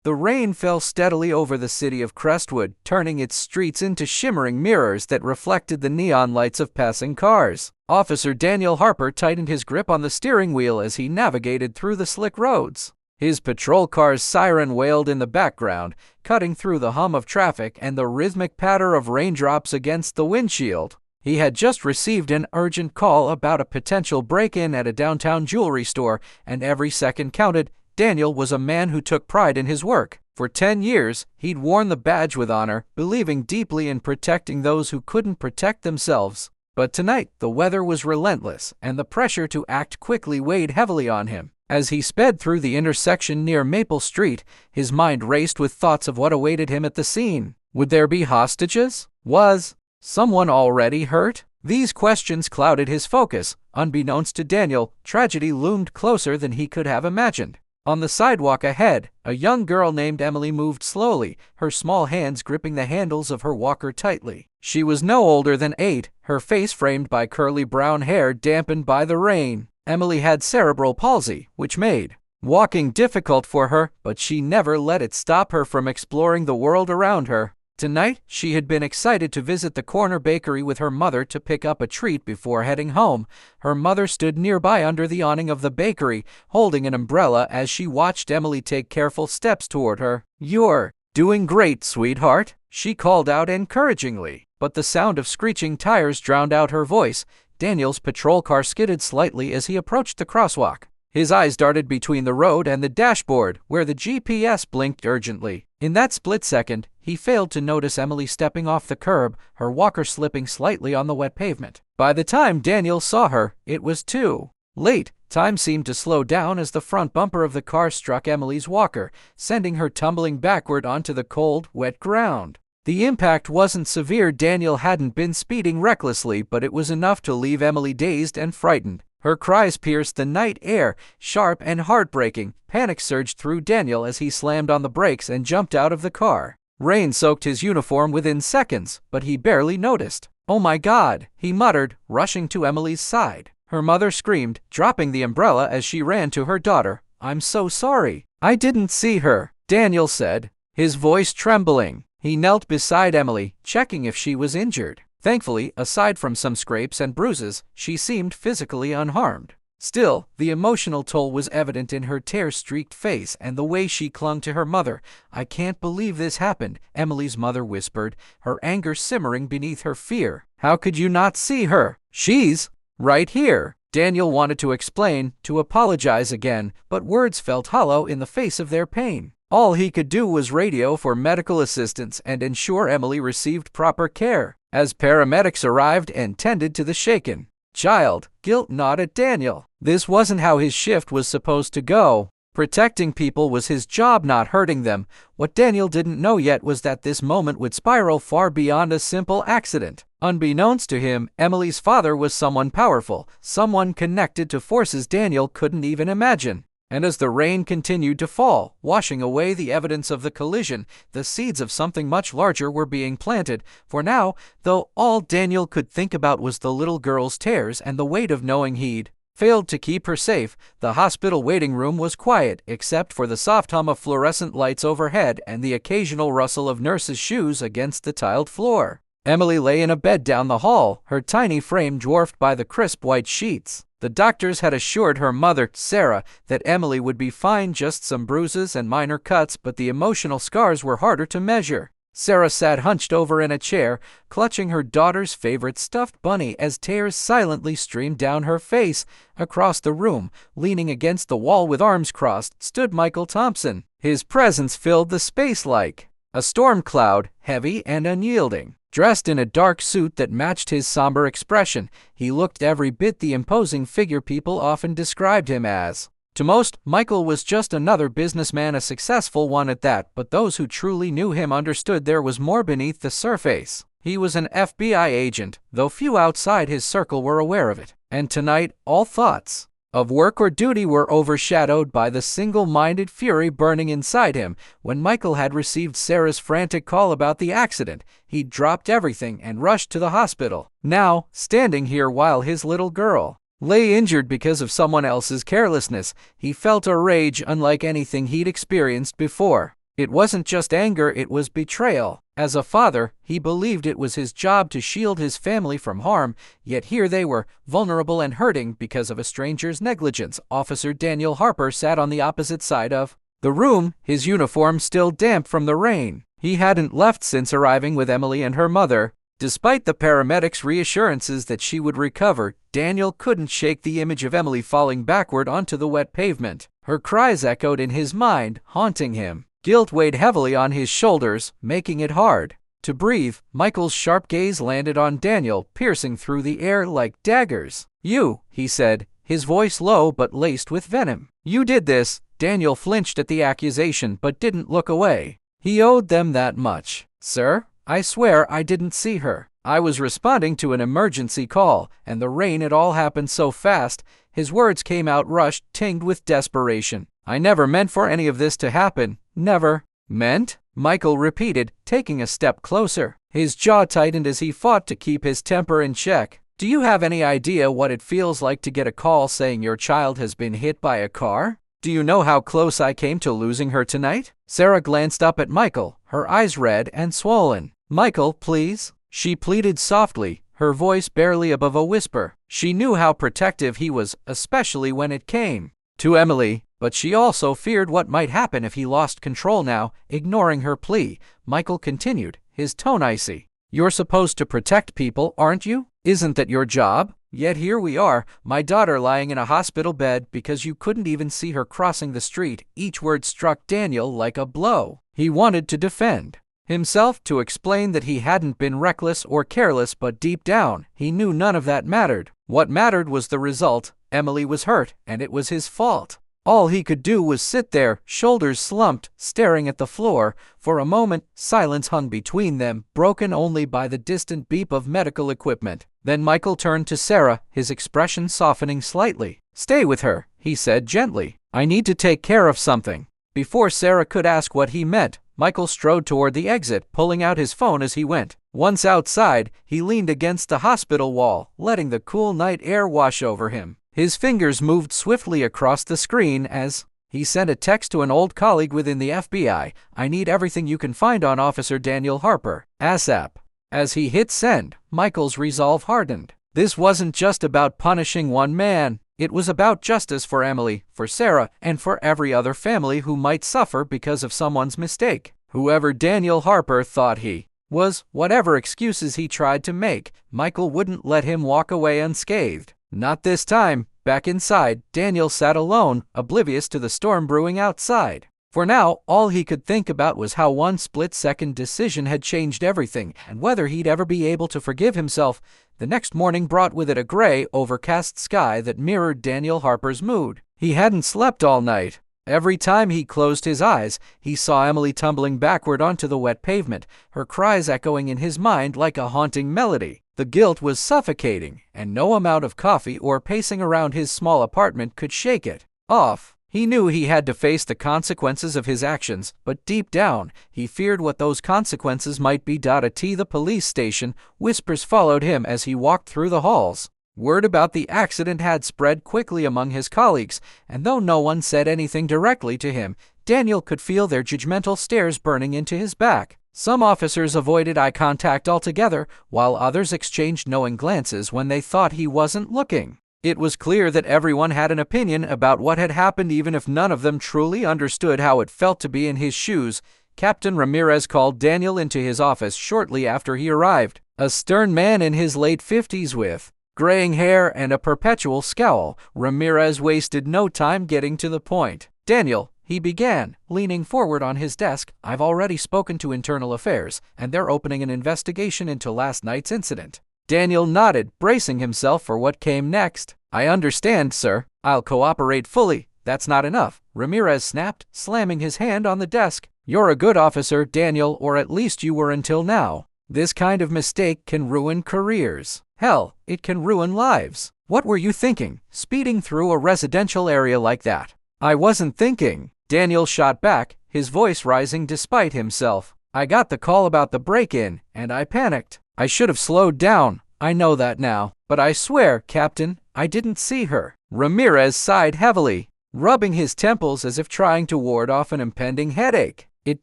The rain fell steadily over the city of Crestwood, turning its streets into shimmering mirrors that reflected the neon lights of passing cars. Officer Daniel Harper tightened his grip on the steering wheel as he navigated through the slick roads. His patrol car's siren wailed in the background, cutting through the hum of traffic and the rhythmic patter of raindrops against the windshield. He had just received an urgent call about a potential break-in at a downtown jewelry store, and every second counted. Daniel was a man who took pride in his work. For 10 years, he'd worn the badge with honor, believing deeply in protecting those who couldn't protect themselves. But tonight, the weather was relentless, and the pressure to act quickly weighed heavily on him. As he sped through the intersection near Maple Street, his mind raced with thoughts of what awaited him at the scene. Would there be hostages? Was someone already hurt? These questions clouded his focus. Unbeknownst to Daniel, tragedy loomed closer than he could have imagined. On the sidewalk ahead, a young girl named Emily moved slowly, her small hands gripping the handles of her walker tightly. She was no older than 8, her face framed by curly brown hair dampened by the rain. Emily had cerebral palsy, which made walking difficult for her, but she never let it stop her from exploring the world around her. Tonight, she had been excited to visit the corner bakery with her mother to pick up a treat before heading home. Her mother stood nearby under the awning of the bakery, holding an umbrella as she watched Emily take careful steps toward her. "You're doing great, sweetheart," she called out encouragingly. But the sound of screeching tires drowned out her voice. Daniel's patrol car skidded slightly as he approached the crosswalk. His eyes darted between the road and the dashboard, where the GPS blinked urgently. In that split second, he failed to notice Emily stepping off the curb, her walker slipping slightly on the wet pavement. By the time Daniel saw her, it was too late. Time seemed to slow down as the front bumper of the car struck Emily's walker, sending her tumbling backward onto the cold, wet ground. The impact wasn't severe. Daniel hadn't been speeding recklessly, but it was enough to leave Emily dazed and frightened. Her cries pierced the night air, sharp and heartbreaking. Panic surged through Daniel as he slammed on the brakes and jumped out of the car. Rain soaked his uniform within seconds, but he barely noticed. "Oh my God," he muttered, rushing to Emily's side. Her mother screamed, dropping the umbrella as she ran to her daughter. "I'm so sorry. I didn't see her," Daniel said, his voice trembling. He knelt beside Emily, checking if she was injured. Thankfully, aside from some scrapes and bruises, she seemed physically unharmed. Still, the emotional toll was evident in her tear-streaked face and the way she clung to her mother. "I can't believe this happened," Emily's mother whispered, her anger simmering beneath her fear. "How could you not see her? She's right here." Daniel wanted to explain, to apologize again, but words felt hollow in the face of their pain. All he could do was radio for medical assistance and ensure Emily received proper care. As paramedics arrived and tended to the shaken child, guilt gnawed at Daniel. This wasn't how his shift was supposed to go. Protecting people was his job, not hurting them. What Daniel didn't know yet was that this moment would spiral far beyond a simple accident. Unbeknownst to him, Emily's father was someone powerful, someone connected to forces Daniel couldn't even imagine. And as the rain continued to fall, washing away the evidence of the collision, the seeds of something much larger were being planted. For now, though, all Daniel could think about was the little girl's tears and the weight of knowing he'd failed to keep her safe. The hospital waiting room was quiet, except for the soft hum of fluorescent lights overhead and the occasional rustle of nurses' shoes against the tiled floor. Emily lay in a bed down the hall, her tiny frame dwarfed by the crisp white sheets. The doctors had assured her mother, Sarah, that Emily would be fine, just some bruises and minor cuts, but the emotional scars were harder to measure. Sarah sat hunched over in a chair, clutching her daughter's favorite stuffed bunny as tears silently streamed down her face. Across the room, leaning against the wall with arms crossed, stood Michael Thompson. His presence filled the space like a storm cloud, heavy and unyielding. Dressed in a dark suit that matched his somber expression, he looked every bit the imposing figure people often described him as. To most, Michael was just another businessman, a successful one at that, but those who truly knew him understood there was more beneath the surface. He was an FBI agent, though few outside his circle were aware of it. And tonight, all thoughts of work or duty were overshadowed by the single-minded fury burning inside him. When Michael had received Sarah's frantic call about the accident, he dropped everything and rushed to the hospital. Now, standing here while his little girl lay injured because of someone else's carelessness, he felt a rage unlike anything he'd experienced before. It wasn't just anger, it was betrayal. As a father, he believed it was his job to shield his family from harm, yet here they were, vulnerable and hurting because of a stranger's negligence. Officer Daniel Harper sat on the opposite side of the room, his uniform still damp from the rain. He hadn't left since arriving with Emily and her mother. Despite the paramedics' reassurances that she would recover, Daniel couldn't shake the image of Emily falling backward onto the wet pavement. Her cries echoed in his mind, haunting him. Guilt weighed heavily on his shoulders, making it hard to breathe. Michael's sharp gaze landed on Daniel, piercing through the air like daggers. "You," he said, his voice low but laced with venom. "You did this." Daniel flinched at the accusation but didn't look away. He owed them that much. "Sir, I swear I didn't see her. I was responding to an emergency call, and the rain, it all happened so fast." His words came out rushed, tinged with desperation. "I never meant for any of this to happen. Never." "Meant?" Michael repeated, taking a step closer. His jaw tightened as he fought to keep his temper in check. "Do you have any idea what it feels like to get a call saying your child has been hit by a car? Do you know how close I came to losing her tonight?" Sarah glanced up at Michael, her eyes red and swollen. "Michael, please," she pleaded softly, her voice barely above a whisper. She knew how protective he was, especially when it came to Emily, but she also feared what might happen if he lost control. Now, ignoring her plea, Michael continued, his tone icy. "You're supposed to protect people, aren't you? Isn't that your job? Yet here we are, my daughter lying in a hospital bed because you couldn't even see her crossing the street." Each word struck Daniel like a blow. He wanted to defend himself, to explain that he hadn't been reckless or careless, but deep down, he knew none of that mattered. What mattered was the result. Emily was hurt, and it was his fault. All he could do was sit there, shoulders slumped, staring at the floor. For a moment, silence hung between them, broken only by the distant beep of medical equipment. Then Michael turned to Sarah, his expression softening slightly. "Stay with her," he said gently. "I need to take care of something." Before Sarah could ask what he meant, Michael strode toward the exit, pulling out his phone as he went. Once outside, he leaned against the hospital wall, letting the cool night air wash over him. His fingers moved swiftly across the screen as he sent a text to an old colleague within the FBI. "I need everything you can find on Officer Daniel Harper, ASAP." As he hit send, Michael's resolve hardened. This wasn't just about punishing one man. It was about justice for Emily, for Sarah, and for every other family who might suffer because of someone's mistake. Whoever Daniel Harper thought he was, whatever excuses he tried to make, Michael wouldn't let him walk away unscathed. Not this time. Back inside, Daniel sat alone, oblivious to the storm brewing outside. For now, all he could think about was how one split-second decision had changed everything, and whether he'd ever be able to forgive himself. The next morning brought with it a gray, overcast sky that mirrored Daniel Harper's mood. He hadn't slept all night. Every time he closed his eyes, he saw Emily tumbling backward onto the wet pavement, her cries echoing in his mind like a haunting melody. The guilt was suffocating, and no amount of coffee or pacing around his small apartment could shake it off. He knew he had to face the consequences of his actions, but deep down, he feared what those consequences might be. At the police station, whispers followed him as he walked through the halls. Word about the accident had spread quickly among his colleagues, and though no one said anything directly to him, Daniel could feel their judgmental stares burning into his back. Some officers avoided eye contact altogether, while others exchanged knowing glances when they thought he wasn't looking. It was clear that everyone had an opinion about what had happened, even if none of them truly understood how it felt to be in his shoes. Captain Ramirez called Daniel into his office shortly after he arrived. A stern man in his late 50s with graying hair and a perpetual scowl, Ramirez wasted no time getting to the point. "Daniel," he began, leaning forward on his desk, "I've already spoken to Internal Affairs, and they're opening an investigation into last night's incident." Daniel nodded, bracing himself for what came next. "I understand, sir. I'll cooperate fully." "That's not enough," Ramirez snapped, slamming his hand on the desk. "You're a good officer, Daniel, or at least you were until now. This kind of mistake can ruin careers. Hell, it can ruin lives. What were you thinking, speeding through a residential area like that?" "I wasn't thinking," Daniel shot back, his voice rising despite himself. "I got the call about the break-in, and I panicked. I should have slowed down. I know that now. But I swear, Captain, I didn't see her." Ramirez sighed heavily, rubbing his temples as if trying to ward off an impending headache. It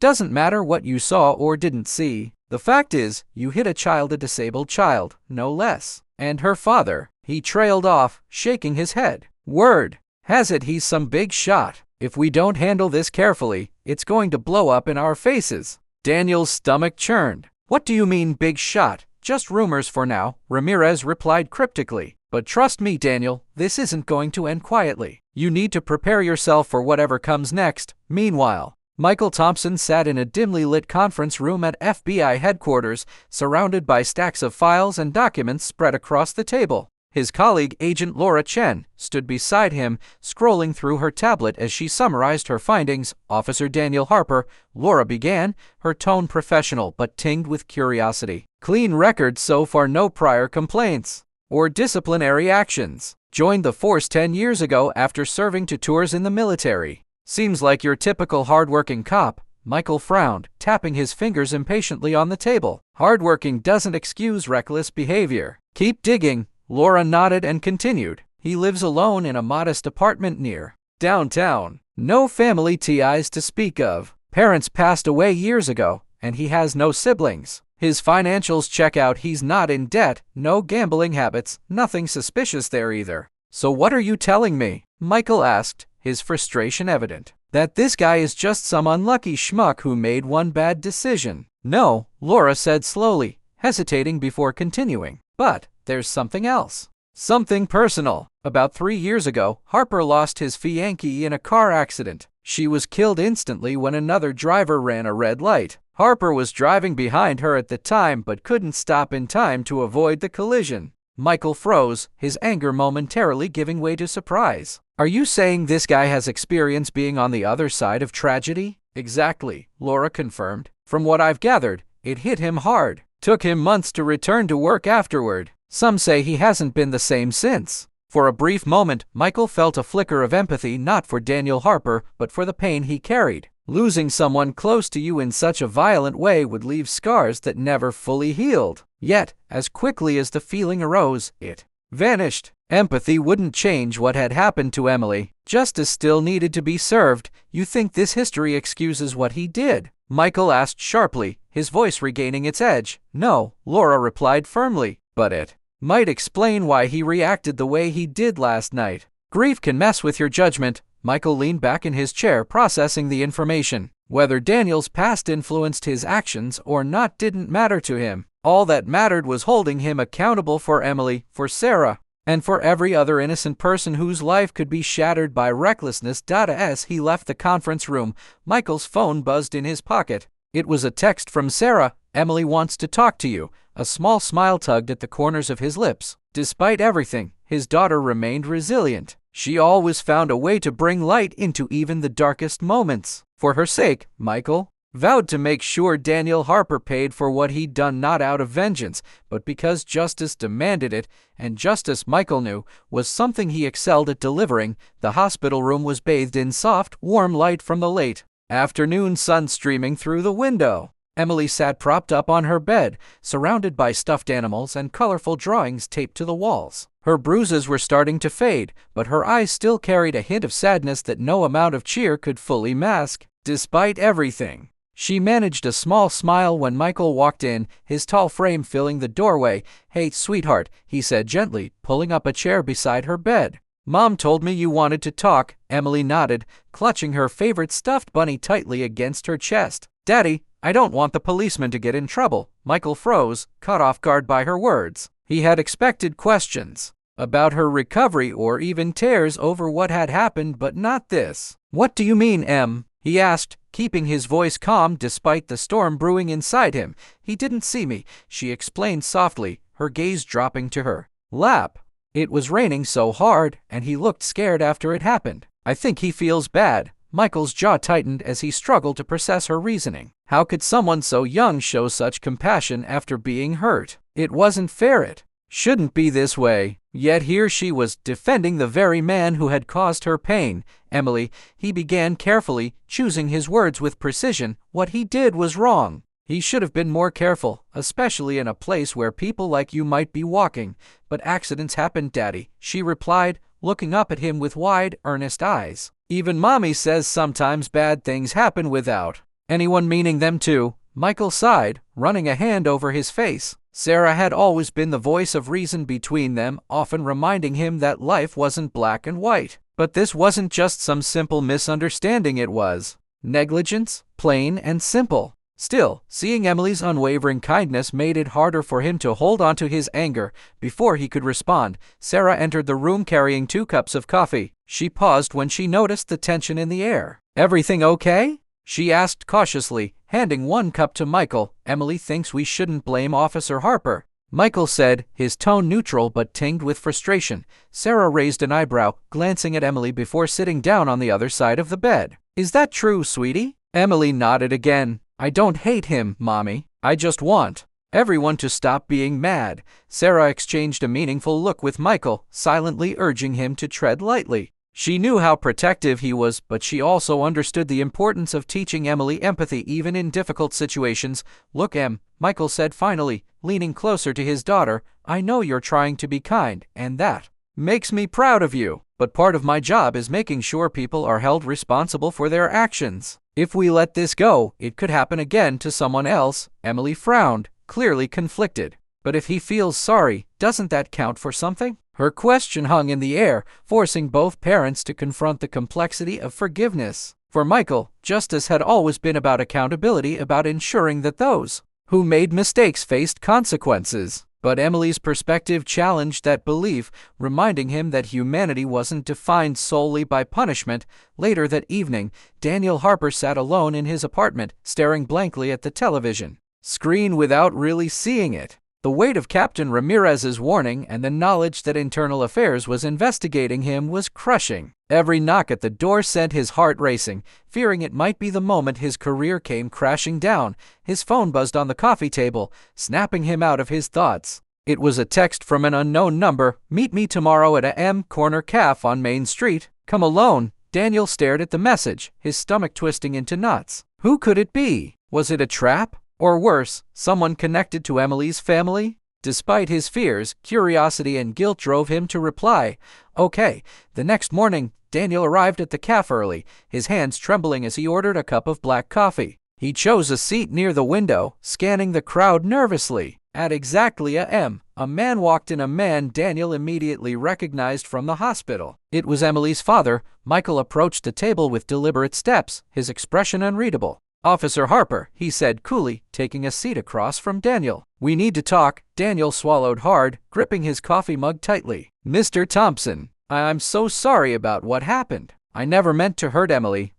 doesn't matter what you saw or didn't see. The fact is, you hit a disabled child, no less. And her father, he trailed off, shaking his head. Word has it he's some big shot. If we don't handle this carefully, it's going to blow up in our faces. Daniel's stomach churned. What do you mean big shot? Just rumors for now, Ramirez replied cryptically. But trust me, Daniel, this isn't going to end quietly. You need to prepare yourself for whatever comes next. Meanwhile, Michael Thompson sat in a dimly lit conference room at FBI headquarters, surrounded by stacks of files and documents spread across the table. His colleague, Agent Laura Chen, stood beside him, scrolling through her tablet as she summarized her findings. Officer Daniel Harper, Laura began, her tone professional but tinged with curiosity. Clean record so far, no prior complaints or disciplinary actions. Joined the force 10 years ago after serving 2 tours in the military. Seems like your typical hardworking cop. Michael frowned, tapping his fingers impatiently on the table. Hardworking doesn't excuse reckless behavior. Keep digging. Laura nodded and continued. He lives alone in a modest apartment near downtown. No family ties to speak of. Parents passed away years ago, and he has no siblings. His financials check out. He's not in debt, no gambling habits, nothing suspicious there either. So what are you telling me? Michael asked, his frustration evident. That this guy is just some unlucky schmuck who made one bad decision. No, Laura said slowly, hesitating before continuing. But there's something else. Something personal. About 3 years ago, Harper lost his fiancée in a car accident. She was killed instantly when another driver ran a red light. Harper was driving behind her at the time but couldn't stop in time to avoid the collision. Michael froze, his anger momentarily giving way to surprise. Are you saying this guy has experience being on the other side of tragedy? Exactly, Laura confirmed. From what I've gathered, it hit him hard. Took him months to return to work afterward. Some say he hasn't been the same since. For a brief moment, Michael felt a flicker of empathy, not for Daniel Harper, but for the pain he carried. Losing someone close to you in such a violent way would leave scars that never fully healed. Yet, as quickly as the feeling arose, it vanished. Empathy wouldn't change what had happened to Emily. Justice still needed to be served. You think this history excuses what he did? Michael asked sharply, his voice regaining its edge. No, Laura replied firmly, but it might explain why he reacted the way he did last night. Grief can mess with your judgment. Michael leaned back in his chair, processing the information. Whether Daniel's past influenced his actions or not didn't matter to him. All that mattered was holding him accountable for Emily, for Sarah, and for every other innocent person whose life could be shattered by recklessness. As he left the conference room, Michael's phone buzzed in his pocket. It was a text from Sarah. Emily wants to talk to you. A small smile tugged at the corners of his lips. Despite everything, his daughter remained resilient. She always found a way to bring light into even the darkest moments. For her sake, Michael vowed to make sure Daniel Harper paid for what he'd done, not out of vengeance, but because justice demanded it, and justice, Michael knew, was something he excelled at delivering. The hospital room was bathed in soft, warm light from the late afternoon sun streaming through the window. Emily sat propped up on her bed, surrounded by stuffed animals and colorful drawings taped to the walls. Her bruises were starting to fade, but her eyes still carried a hint of sadness that no amount of cheer could fully mask. Despite everything, she managed a small smile when Michael walked in, his tall frame filling the doorway. Hey, sweetheart, he said gently, pulling up a chair beside her bed. Mom told me you wanted to talk. Emily nodded, clutching her favorite stuffed bunny tightly against her chest. Daddy, I don't want the policeman to get in trouble. Michael froze, caught off guard by her words. He had expected questions about her recovery or even tears over what had happened, but not this. What do you mean, Em? He asked, keeping his voice calm despite the storm brewing inside him. He didn't see me, she explained softly, her gaze dropping to her lap. It was raining so hard, and he looked scared after it happened. I think he feels bad. Michael's jaw tightened as he struggled to process her reasoning. How could someone so young show such compassion after being hurt? It wasn't fair. It shouldn't be this way. Yet here she was, defending the very man who had caused her pain. Emily, he began carefully, choosing his words with precision. What he did was wrong. He should have been more careful, especially in a place where people like you might be walking. But accidents happen, Daddy, she replied, looking up at him with wide, earnest eyes. Even Mommy says sometimes bad things happen without Anyone meaning them too? Michael sighed, running a hand over his face. Sarah had always been the voice of reason between them, often reminding him that life wasn't black and white. But this wasn't just some simple misunderstanding, it was negligence, plain and simple. Still, seeing Emily's unwavering kindness made it harder for him to hold on to his anger. Before he could respond, Sarah entered the room carrying 2 cups of coffee. She paused when she noticed the tension in the air. "Everything okay?" she asked cautiously, handing 1 cup to Michael. "Emily thinks we shouldn't blame Officer Harper," Michael said, his tone neutral but tinged with frustration. Sarah raised an eyebrow, glancing at Emily before sitting down on the other side of the bed. "Is that true, sweetie?" Emily nodded again. "I don't hate him, Mommy. I just want everyone to stop being mad." Sarah exchanged a meaningful look with Michael, silently urging him to tread lightly. She knew how protective he was, but she also understood the importance of teaching Emily empathy even in difficult situations. "Look, Em," Michael said finally, leaning closer to his daughter, "I know you're trying to be kind, and that makes me proud of you. But part of my job is making sure people are held responsible for their actions. If we let this go, it could happen again to someone else." Emily frowned, clearly conflicted. "But if he feels sorry, doesn't that count for something?" Her question hung in the air, forcing both parents to confront the complexity of forgiveness. For Michael, justice had always been about accountability, about ensuring that those who made mistakes faced consequences. But Emily's perspective challenged that belief, reminding him that humanity wasn't defined solely by punishment. Later that evening, Daniel Harper sat alone in his apartment, staring blankly at the television screen without really seeing it. The weight of Captain Ramirez's warning and the knowledge that Internal Affairs was investigating him was crushing. Every knock at the door sent his heart racing, fearing it might be the moment his career came crashing down. His phone buzzed on the coffee table, snapping him out of his thoughts. It was a text from an unknown number. "Meet me tomorrow at a M Corner Cafe on Main Street. Come alone." Daniel stared at the message, his stomach twisting into knots. Who could it be? Was it a trap? Or worse, someone connected to Emily's family? Despite his fears, curiosity and guilt drove him to reply, "Okay." The next morning, Daniel arrived at the cafe early, his hands trembling as he ordered a cup of black coffee. He chose a seat near the window, scanning the crowd nervously. At exactly a M, a man walked in, a man Daniel immediately recognized from the hospital. It was Emily's father. Michael approached the table with deliberate steps, his expression unreadable. "Officer Harper," he said coolly, taking a seat across from Daniel. "We need to talk." Daniel swallowed hard, gripping his coffee mug tightly. "Mr. Thompson, I'm so sorry about what happened. I never meant to hurt Emily.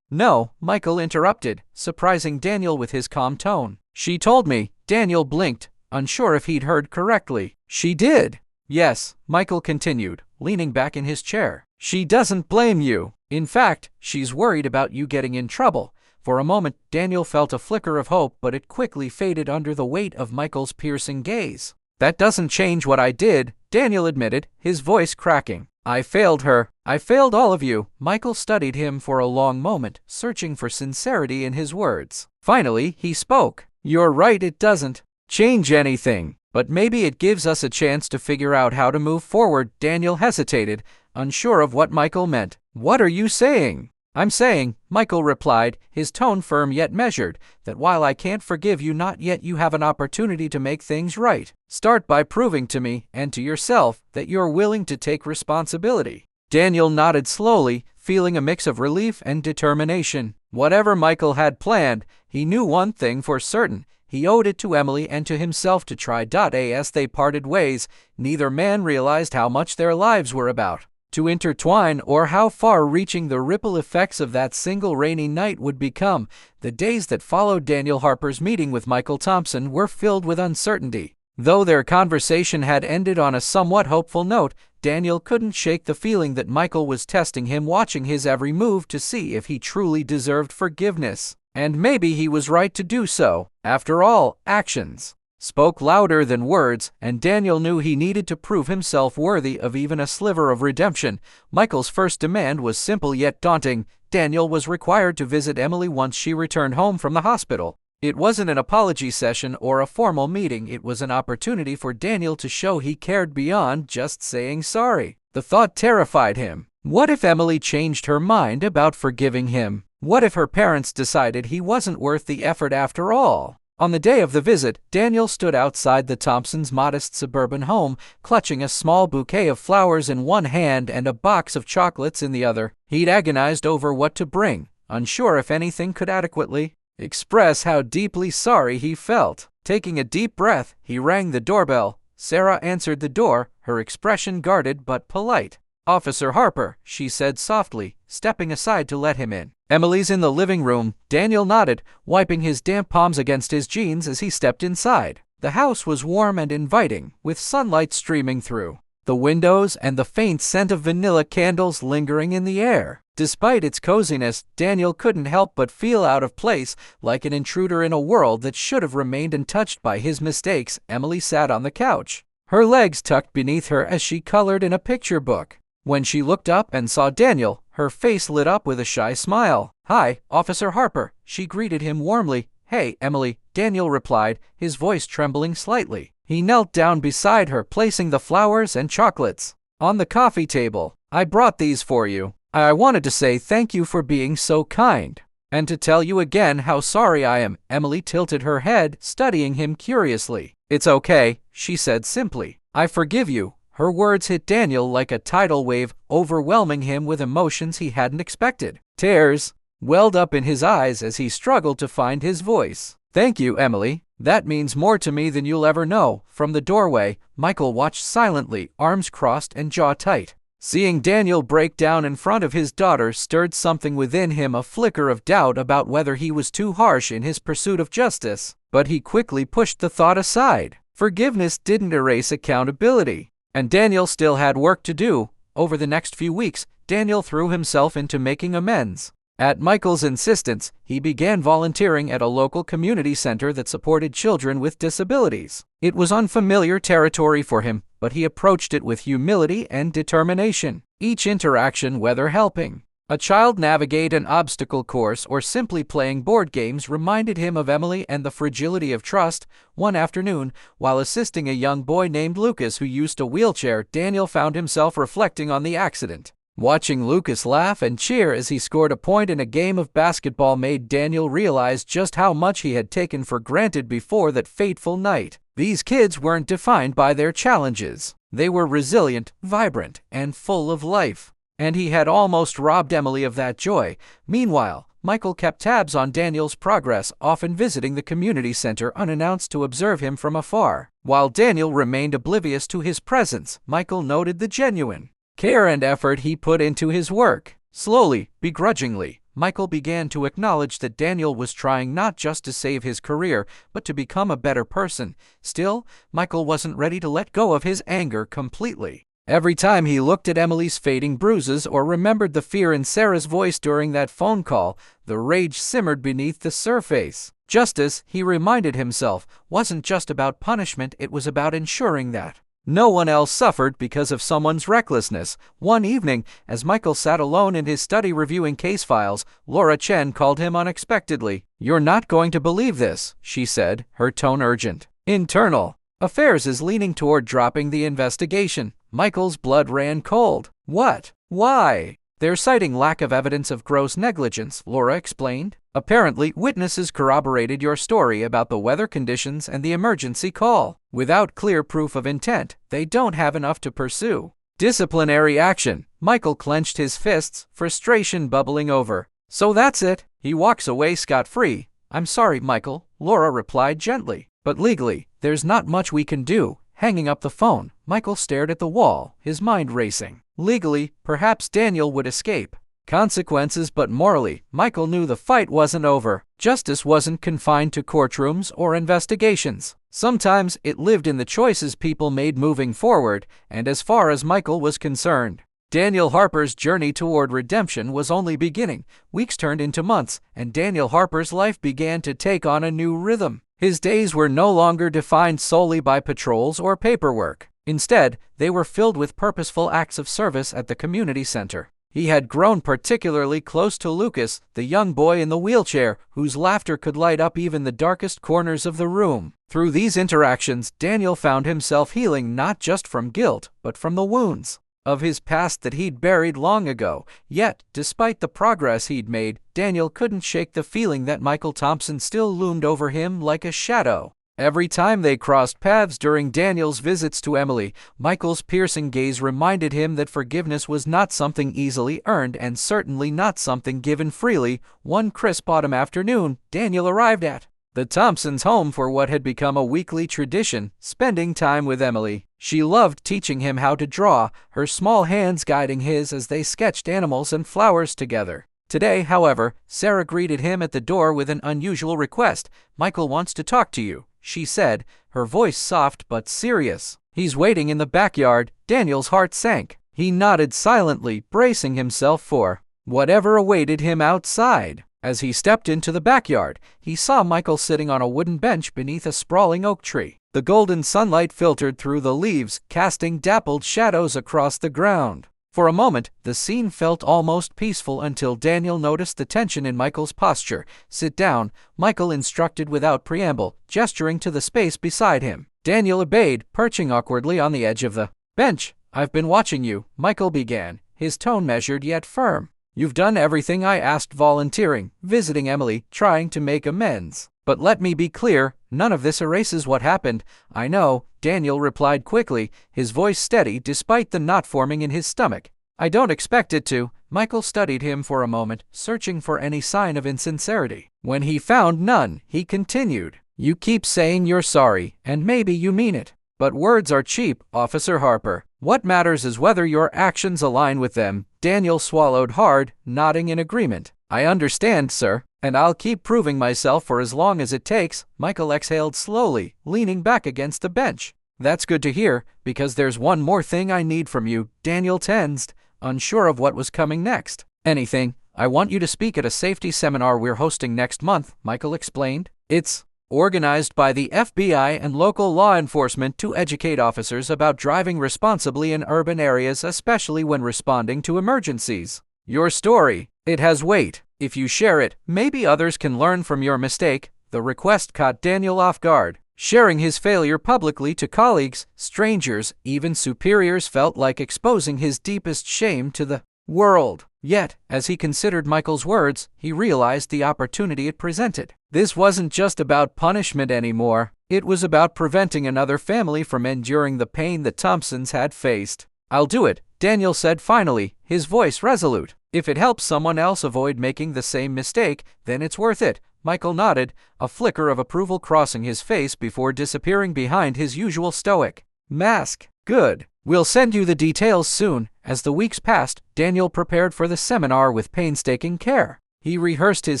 No," Michael interrupted, surprising Daniel with his calm tone. "She told me." Daniel blinked, unsure if he'd heard correctly. "She did?" "Yes," Michael continued, leaning back in his chair. "She doesn't blame you. In fact, she's worried about you getting in trouble." For a moment, Daniel felt a flicker of hope, but it quickly faded under the weight of Michael's piercing gaze. "That doesn't change what I did," Daniel admitted, his voice cracking. "I failed her. I failed all of you." Michael studied him for a long moment, searching for sincerity in his words. Finally, he spoke. "You're right, it doesn't change anything. But maybe it gives us a chance to figure out how to move forward." Daniel hesitated, unsure of what Michael meant. "What are you saying?" "I'm saying," Michael replied, his tone firm yet measured, "that while I can't forgive you, not yet, you have an opportunity to make things right. Start by proving to me, and to yourself, that you're willing to take responsibility." Daniel nodded slowly, feeling a mix of relief and determination. Whatever Michael had planned, he knew one thing for certain. He owed it to Emily and to himself to try. As they parted ways, neither man realized how much their lives were about to intertwine, or how far-reaching the ripple effects of that single rainy night would become. The days that followed Daniel Harper's meeting with Michael Thompson were filled with uncertainty. Though their conversation had ended on a somewhat hopeful note, Daniel couldn't shake the feeling that Michael was testing him, watching his every move to see if he truly deserved forgiveness. And maybe he was right to do so. After all, actions spoke louder than words, and Daniel knew he needed to prove himself worthy of even a sliver of redemption. Michael's first demand was simple yet daunting. Daniel was required to visit Emily once she returned home from the hospital. It wasn't an apology session or a formal meeting. It was an opportunity for Daniel to show he cared beyond just saying sorry. The thought terrified him. What if Emily changed her mind about forgiving him? What if her parents decided he wasn't worth the effort after all? On the day of the visit, Daniel stood outside the Thompsons' modest suburban home, clutching a small bouquet of flowers in one hand and a box of chocolates in the other. He'd agonized over what to bring, unsure if anything could adequately express how deeply sorry he felt. Taking a deep breath, he rang the doorbell. Sarah answered the door, her expression guarded but polite. "Officer Harper," she said softly, stepping aside to let him in. "Emily's in the living room." Daniel nodded, wiping his damp palms against his jeans as he stepped inside. The house was warm and inviting, with sunlight streaming through the windows and the faint scent of vanilla candles lingering in the air. Despite its coziness, Daniel couldn't help but feel out of place, like an intruder in a world that should have remained untouched by his mistakes. Emily sat on the couch, her legs tucked beneath her as she colored in a picture book. When she looked up and saw Daniel, her face lit up with a shy smile. "Hi, Officer Harper," she greeted him warmly. "Hey, Emily," Daniel replied, his voice trembling slightly. He knelt down beside her, placing the flowers and chocolates on the coffee table. "I brought these for you. I wanted to say thank you for being so kind, and to tell you again how sorry I am." Emily tilted her head, studying him curiously. "It's okay," she said simply. "I forgive you." Her words hit Daniel like a tidal wave, overwhelming him with emotions he hadn't expected. Tears welled up in his eyes as he struggled to find his voice. "Thank you, Emily. That means more to me than you'll ever know." From the doorway, Michael watched silently, arms crossed and jaw tight. Seeing Daniel break down in front of his daughter stirred something within him, a flicker of doubt about whether he was too harsh in his pursuit of justice. But he quickly pushed the thought aside. Forgiveness didn't erase accountability, and Daniel still had work to do. Over the next few weeks, Daniel threw himself into making amends. At Michael's insistence, he began volunteering at a local community center that supported children with disabilities. It was unfamiliar territory for him, but he approached it with humility and determination. Each interaction, whether helping a child navigate an obstacle course or simply playing board games, reminded him of Emily and the fragility of trust. One afternoon, while assisting a young boy named Lucas who used a wheelchair, Daniel found himself reflecting on the accident. Watching Lucas laugh and cheer as he scored a point in a game of basketball made Daniel realize just how much he had taken for granted before that fateful night. These kids weren't defined by their challenges. They were resilient, vibrant, and full of life. And he had almost robbed Emily of that joy. Meanwhile, Michael kept tabs on Daniel's progress, often visiting the community center unannounced to observe him from afar. While Daniel remained oblivious to his presence, Michael noted the genuine care and effort he put into his work. Slowly, begrudgingly, Michael began to acknowledge that Daniel was trying not just to save his career, but to become a better person. Still, Michael wasn't ready to let go of his anger completely. Every time he looked at Emily's fading bruises or remembered the fear in Sarah's voice during that phone call, the rage simmered beneath the surface. Justice, he reminded himself, wasn't just about punishment, it was about ensuring that no one else suffered because of someone's recklessness. One evening, as Michael sat alone in his study reviewing case files, Laura Chen called him unexpectedly. "You're not going to believe this," she said, her tone urgent. "Internal Affairs is leaning toward dropping the investigation." Michael's blood ran cold. "What? Why?" "They're citing lack of evidence of gross negligence," Laura explained. "Apparently, witnesses corroborated your story about the weather conditions and the emergency call. Without clear proof of intent, they don't have enough to pursue disciplinary action." Michael clenched his fists, frustration bubbling over. "So that's it. He walks away scot-free." "I'm sorry, Michael," Laura replied gently. "But legally, there's not much we can do." Hanging up the phone, Michael stared at the wall, his mind racing. Legally, perhaps Daniel would escape consequences, but morally, Michael knew the fight wasn't over. Justice wasn't confined to courtrooms or investigations. Sometimes it lived in the choices people made moving forward, and as far as Michael was concerned, Daniel Harper's journey toward redemption was only beginning. Weeks turned into months, and Daniel Harper's life began to take on a new rhythm. His days were no longer defined solely by patrols or paperwork. Instead, they were filled with purposeful acts of service at the community center. He had grown particularly close to Lucas, the young boy in the wheelchair, whose laughter could light up even the darkest corners of the room. Through these interactions, Daniel found himself healing not just from guilt, but from the wounds of his past that he'd buried long ago. Yet, despite the progress he'd made, Daniel couldn't shake the feeling that Michael Thompson still loomed over him like a shadow. Every time they crossed paths during Daniel's visits to Emily, Michael's piercing gaze reminded him that forgiveness was not something easily earned and certainly not something given freely. One crisp autumn afternoon, Daniel arrived at the Thompsons' home for what had become a weekly tradition, spending time with Emily. She loved teaching him how to draw, her small hands guiding his as they sketched animals and flowers together. Today, however, Sarah greeted him at the door with an unusual request. "Michael wants to talk to you," she said, her voice soft but serious. "He's waiting in the backyard." Daniel's heart sank. He nodded silently, bracing himself for whatever awaited him outside. As he stepped into the backyard, he saw Michael sitting on a wooden bench beneath a sprawling oak tree. The golden sunlight filtered through the leaves, casting dappled shadows across the ground. For a moment, the scene felt almost peaceful until Daniel noticed the tension in Michael's posture. "Sit down," Michael instructed without preamble, gesturing to the space beside him. Daniel obeyed, perching awkwardly on the edge of the bench. "I've been watching you," Michael began, his tone measured yet firm. "You've done everything I asked, volunteering, visiting Emily, trying to make amends. But let me be clear, none of this erases what happened." "I know," Daniel replied quickly, his voice steady despite the knot forming in his stomach. "I don't expect it to." Michael studied him for a moment, searching for any sign of insincerity. When he found none, he continued, "You keep saying you're sorry, and maybe you mean it. But words are cheap, Officer Harper. What matters is whether your actions align with them." Daniel swallowed hard, nodding in agreement. "I understand, sir, and I'll keep proving myself for as long as it takes." Michael exhaled slowly, leaning back against the bench. "That's good to hear, because there's one more thing I need from you." Daniel tensed, unsure of what was coming next. "Anything. I want you to speak at a safety seminar we're hosting next month," Michael explained. "It's organized by the FBI and local law enforcement to educate officers about driving responsibly in urban areas, especially when responding to emergencies. Your story, it has weight. If you share it, maybe others can learn from your mistake." The request caught Daniel off guard. Sharing his failure publicly to colleagues, strangers, even superiors felt like exposing his deepest shame to the world. Yet, as he considered Michael's words, he realized the opportunity it presented. This wasn't just about punishment anymore. It was about preventing another family from enduring the pain the Thompsons had faced. "I'll do it," Daniel said finally, his voice resolute. "If it helps someone else avoid making the same mistake, then it's worth it." Michael nodded, a flicker of approval crossing his face before disappearing behind his usual stoic mask. "Good. We'll send you the details soon." As the weeks passed, Daniel prepared for the seminar with painstaking care. He rehearsed his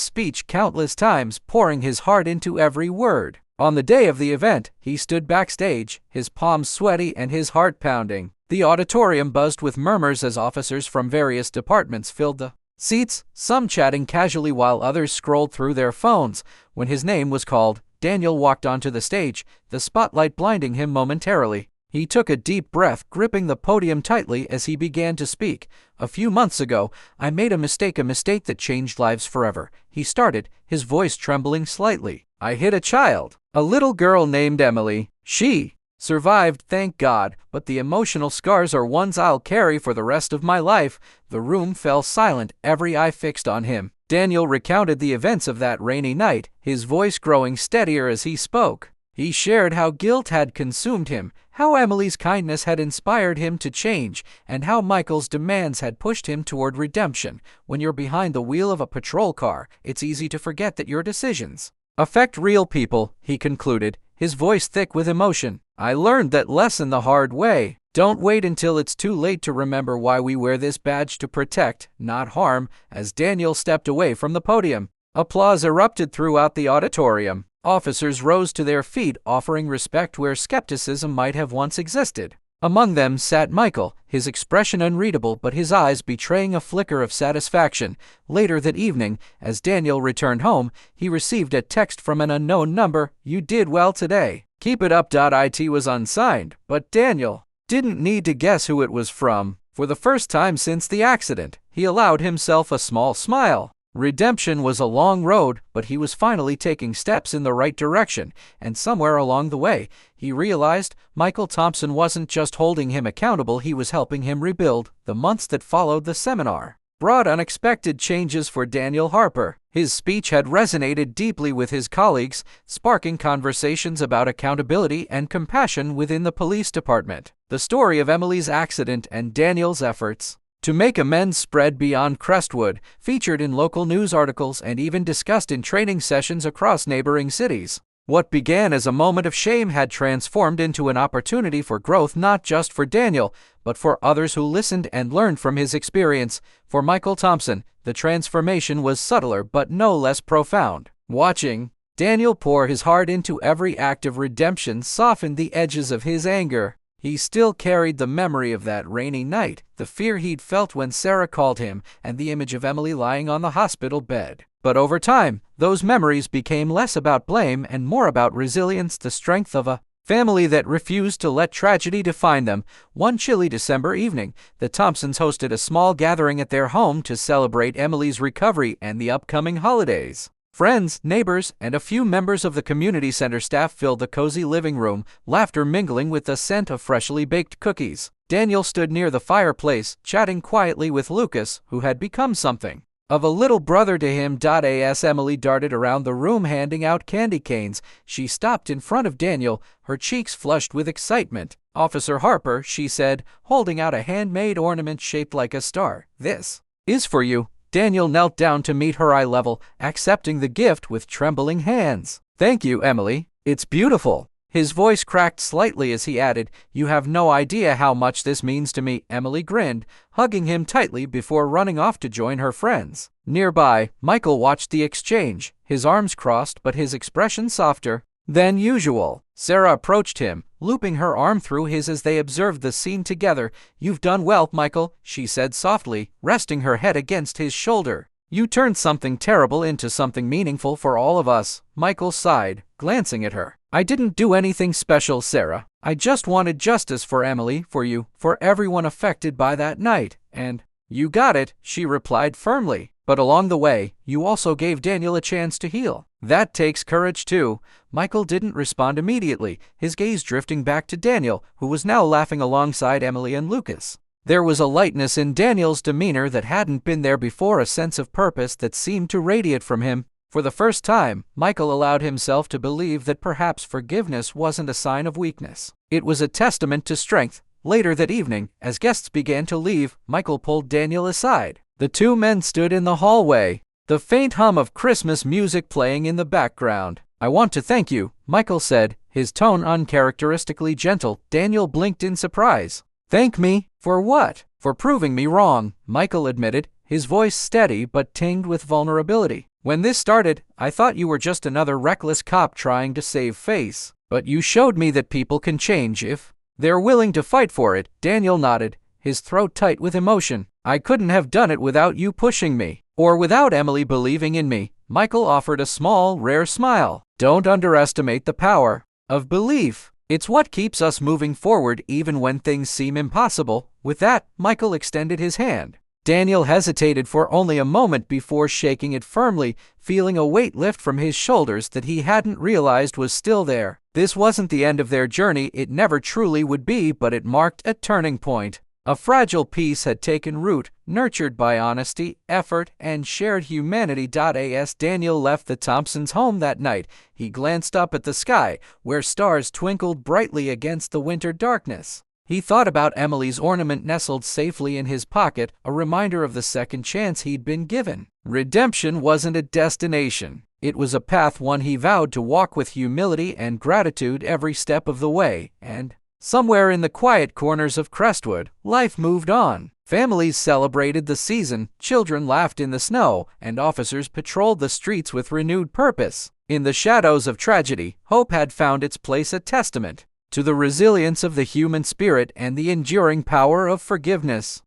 speech countless times, pouring his heart into every word. On the day of the event, he stood backstage, his palms sweaty and his heart pounding. The auditorium buzzed with murmurs as officers from various departments filled the seats, some chatting casually while others scrolled through their phones. When his name was called, Daniel walked onto the stage, the spotlight blinding him momentarily. He took a deep breath, gripping the podium tightly as he began to speak. "A few months ago, I made a mistake that changed lives forever," he started, his voice trembling slightly. "I hit a child, a little girl named Emily. She survived, thank God, but the emotional scars are ones I'll carry for the rest of my life." The room fell silent, every eye fixed on him. Daniel recounted the events of that rainy night, his voice growing steadier as he spoke. He shared how guilt had consumed him, how Emily's kindness had inspired him to change, and how Michael's demands had pushed him toward redemption. When you're behind the wheel of a patrol car, it's easy to forget that your decisions affect real people, he concluded, his voice thick with emotion. "I learned that lesson the hard way. Don't wait until it's too late to remember why we wear this badge: to protect, not harm." As Daniel stepped away from the podium, applause erupted throughout the auditorium. Officers rose to their feet, offering respect where skepticism might have once existed. Among them sat Michael, his expression unreadable but his eyes betraying a flicker of satisfaction. Later that evening, as Daniel returned home, he received a text from an unknown number: "You did well today. Keep it up." It was unsigned, but Daniel didn't need to guess who it was from. For the first time since the accident, he allowed himself a small smile. Redemption was a long road, but he was finally taking steps in the right direction, and somewhere along the way, he realized Michael Thompson wasn't just holding him accountable, he was helping him rebuild. The months that followed the seminar brought unexpected changes for Daniel Harper. His speech had resonated deeply with his colleagues, sparking conversations about accountability and compassion within the police department. The story of Emily's accident and Daniel's efforts to make amends spread beyond Crestwood, featured in local news articles and even discussed in training sessions across neighboring cities. What began as a moment of shame had transformed into an opportunity for growth, not just for Daniel, but for others who listened and learned from his experience. For Michael Thompson, the transformation was subtler but no less profound. Watching Daniel pour his heart into every act of redemption softened the edges of his anger. He still carried the memory of that rainy night, the fear he'd felt when Sarah called him, and the image of Emily lying on the hospital bed. But over time, those memories became less about blame and more about resilience, the strength of a family that refused to let tragedy define them. One chilly December evening, the Thompsons hosted a small gathering at their home to celebrate Emily's recovery and the upcoming holidays. Friends, neighbors, and a few members of the community center staff filled the cozy living room, laughter mingling with the scent of freshly baked cookies. Daniel stood near the fireplace, chatting quietly with Lucas, who had become something of a little brother to him. As Emily darted around the room handing out candy canes, she stopped in front of Daniel, her cheeks flushed with excitement. "Officer Harper," she said, holding out a handmade ornament shaped like a star. "This is for you." Daniel knelt down to meet her eye level, accepting the gift with trembling hands. "Thank you, Emily. It's beautiful." His voice cracked slightly as he added, "You have no idea how much this means to me." Emily grinned, hugging him tightly before running off to join her friends. Nearby, Michael watched the exchange, his arms crossed but his expression softer than usual. Sarah approached him, looping her arm through his as they observed the scene together. "You've done well, Michael," she said softly, resting her head against his shoulder. "You turned something terrible into something meaningful for all of us." Michael sighed, glancing at her. "I didn't do anything special, Sarah. I just wanted justice for Emily, for you, for everyone affected by that night. And you got it," she replied firmly. "But along the way, you also gave Daniel a chance to heal. That takes courage too." Michael didn't respond immediately, his gaze drifting back to Daniel, who was now laughing alongside Emily and Lucas. There was a lightness in Daniel's demeanor that hadn't been there before, a sense of purpose that seemed to radiate from him. For the first time, Michael allowed himself to believe that perhaps forgiveness wasn't a sign of weakness. It was a testament to strength. Later that evening, as guests began to leave, Michael pulled Daniel aside. The two men stood in the hallway, the faint hum of Christmas music playing in the background. "I want to thank you," Michael said, his tone uncharacteristically gentle. Daniel blinked in surprise. "Thank me? For what?" "For proving me wrong," Michael admitted, his voice steady but tinged with vulnerability. "When this started, I thought you were just another reckless cop trying to save face. But you showed me that people can change if they're willing to fight for it." Daniel nodded, his throat tight with emotion. "I couldn't have done it without you pushing me, or without Emily believing in me." Michael offered a small, rare smile. "Don't underestimate the power of belief. It's what keeps us moving forward even when things seem impossible." With that, Michael extended his hand. Daniel hesitated for only a moment before shaking it firmly, feeling a weight lift from his shoulders that he hadn't realized was still there. This wasn't the end of their journey, it never truly would be, but it marked a turning point. A fragile peace had taken root, nurtured by honesty, effort, and shared humanity. As Daniel left the Thompsons' home that night, he glanced up at the sky, where stars twinkled brightly against the winter darkness. He thought about Emily's ornament nestled safely in his pocket, a reminder of the second chance he'd been given. Redemption wasn't a destination. It was a path, one he vowed to walk with humility and gratitude every step of the way. And somewhere in the quiet corners of Crestwood, life moved on. Families celebrated the season, children laughed in the snow, and officers patrolled the streets with renewed purpose. In the shadows of tragedy, hope had found its place, a testament to the resilience of the human spirit and the enduring power of forgiveness.